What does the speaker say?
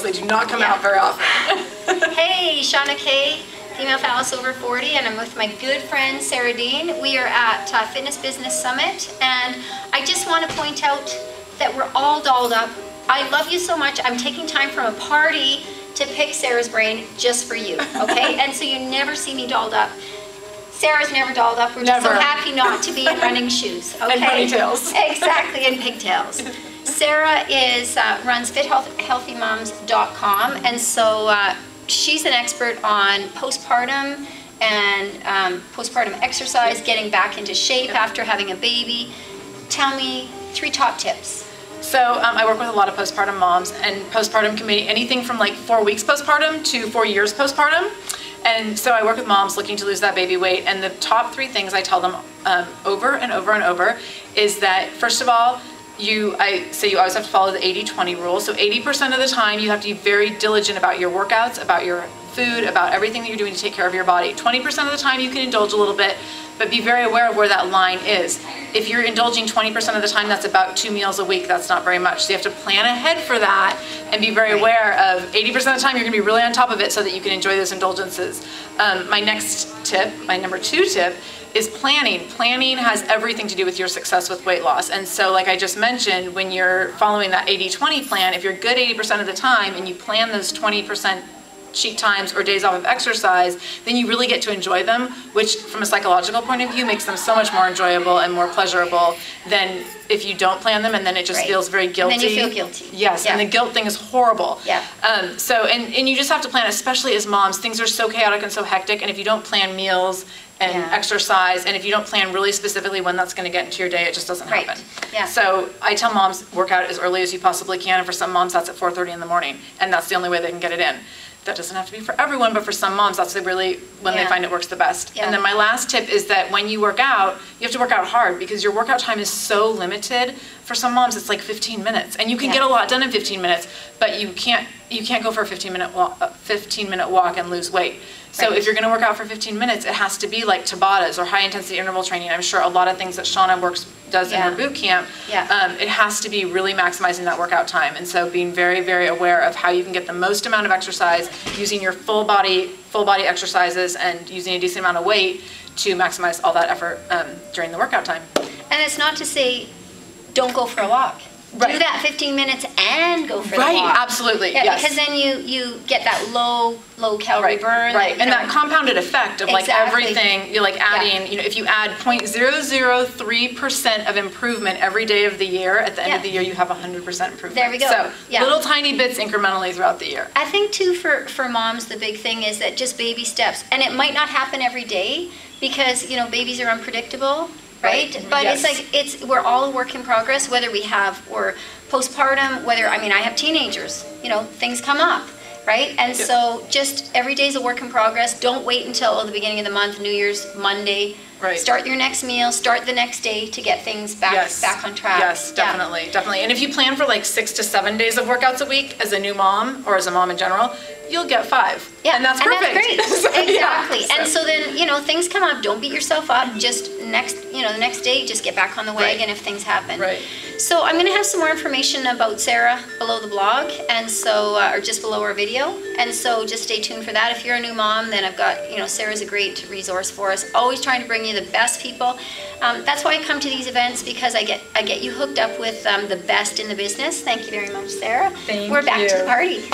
They do not come out very often. Hey, Shawna K, female phallus over 40, and I'm with my good friend Sara Dean. We are at Fitness Business Summit, and I just want to point out that we're all dolled up. I love you so much. I'm taking time from a party to pick Sara's brain just for you, okay? And so you never see me dolled up. Sara's never dolled up. We're just so happy not to be in running shoes, okay? And ponytails. Exactly, and pigtails. Sara runs fithealthymoms.com, and so she's an expert on postpartum and postpartum exercise, getting back into shape after having a baby. Tell me 3 top tips. So I work with a lot of postpartum moms, and postpartum can be anything from like 4 weeks postpartum to 4 years postpartum. And so I work with moms looking to lose that baby weight, and the top 3 things I tell them over and over and over is that, first of all, I say you always have to follow the 80-20 rule. So 80% of the time you have to be very diligent about your workouts, about your food, about everything that you're doing to take care of your body. 20% of the time you can indulge a little bit, but be very aware of where that line is. If you're indulging 20% of the time, that's about 2 meals a week. That's not very much. So you have to plan ahead for that and be very aware of 80% of the time you're gonna be really on top of it so that you can enjoy those indulgences. My next tip, my number 2 tip, is planning. Planning has everything to do with your success with weight loss. And so like I just mentioned, when you're following that 80-20 plan, if you're good 80% of the time and you plan those 20% cheat times or days off of exercise, then you really get to enjoy them, which from a psychological point of view makes them so much more enjoyable and more pleasurable than if you don't plan them, and then it just feels very guilty. And then you feel guilty. Yes, and the guilt thing is horrible. Yeah. And you just have to plan, especially as moms. Things are so chaotic and so hectic, and if you don't plan meals and exercise, and if you don't plan really specifically when that's going to get into your day, it just doesn't happen. Yeah. So I tell moms, work out as early as you possibly can, and for some moms that's at 4:30 in the morning, and that's the only way they can get it in. That doesn't have to be for everyone, but for some moms, that's really when they find it works the best. And then my last tip is that when you work out, you have to work out hard, because your workout time is so limited. For some moms, it's like 15 minutes, and you can get a lot done in 15 minutes, but you can't go for a 15-minute walk and lose weight. So if you're going to work out for 15 minutes, it has to be like Tabatas or high-intensity interval training. I'm sure a lot of things that Shawna does in her boot camp, it has to be really maximizing that workout time. And so being very, very aware of how you can get the most amount of exercise, using your full body exercises, and using a decent amount of weight to maximize all that effort during the workout time. And it's not to say don't go for a walk. Do that 15 minutes and go for the walk. Right, absolutely, yes. Because then you get that low calorie burn. Right, and that compounded effect of like everything, you're like adding, you know, if you add 0.003% of improvement every day of the year, at the end of the year you have 100% improvement. There we go. So little tiny bits incrementally throughout the year. I think too for moms, the big thing is that just baby steps, and it might not happen every day because, you know, babies are unpredictable. Right? But it's like, we're all a work in progress, whether we're postpartum, I have teenagers, you know, things come up, right? And so just every day's a work in progress. Don't wait until the beginning of the month, New Year's, Monday. Start your next meal, start the next day to get things back on track. Yes, definitely, definitely. And if you plan for like 6 to 7 days of workouts a week as a new mom or as a mom in general, you'll get 5. Yeah, and that's perfect. And that's great. Exactly. And so then, you know, things come up. Don't beat yourself up. Just the next day, just get back on the wagon if things happen. So I'm going to have some more information about Sara below the blog, and so or just below our video. And so just stay tuned for that. If you're a new mom, then I've got, you know, Sara's a great resource for us. Always trying to bring you the best people. That's why I come to these events, because I get you hooked up with the best in the business. Thank you very much, Sara. Thank you. We're back to the party.